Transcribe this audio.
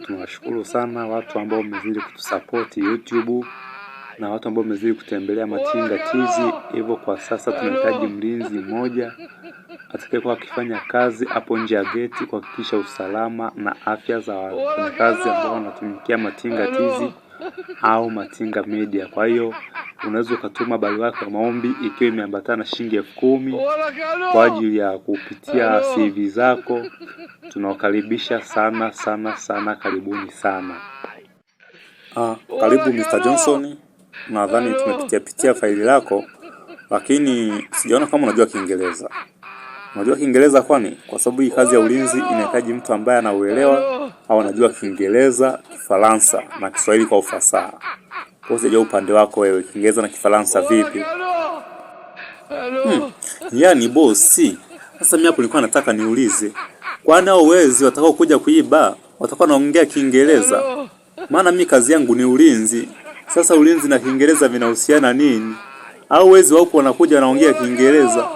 Tunawashukuru sana watu ambao mmezidi kutusupport YouTube na watu ambao mmezidi kutembelea Matinga Tizi. Hivyo kwa sasa tunahitaji mlinzi mmoja atakayekuwa akifanya kazi hapo nje ya geti kuhakikisha usalama na afya za wafanyakazi ambao wanatumikia Matinga Tizi au Matinga Media. Kwa hiyo unaweza ukatuma barua yako ya maombi ikiwa imeambatana na shilingi 10,000 kwa ajili ya kupitia CV zako. Tunawakaribisha sana, karibuni sana. Karibu Mr. Johnson. Nadhani tumepitia faili lako, lakini sijaona kama unajua Kiingereza. Unajua Kiingereza kwani? Kwa sababu hii kazi ya ulinzi inahitaji mtu ambaye anauelewa au anajua Kiingereza, Kifaransa na Kiswahili kwa ufasaha. Kwa hiyo upande wako wewe Kiingereza na Kifaransa vipi? Yaani bosi, sasa mimi hapo nilikuwa nataka niulize, kwani hao wezi watakao kuja kuiba watakuwa naongea Kiingereza? Maana mimi kazi yangu ni ulinzi. Sasa ulinzi na Kiingereza vinahusiana nini? Au wezi wao wanakuja wanaongea Kiingereza?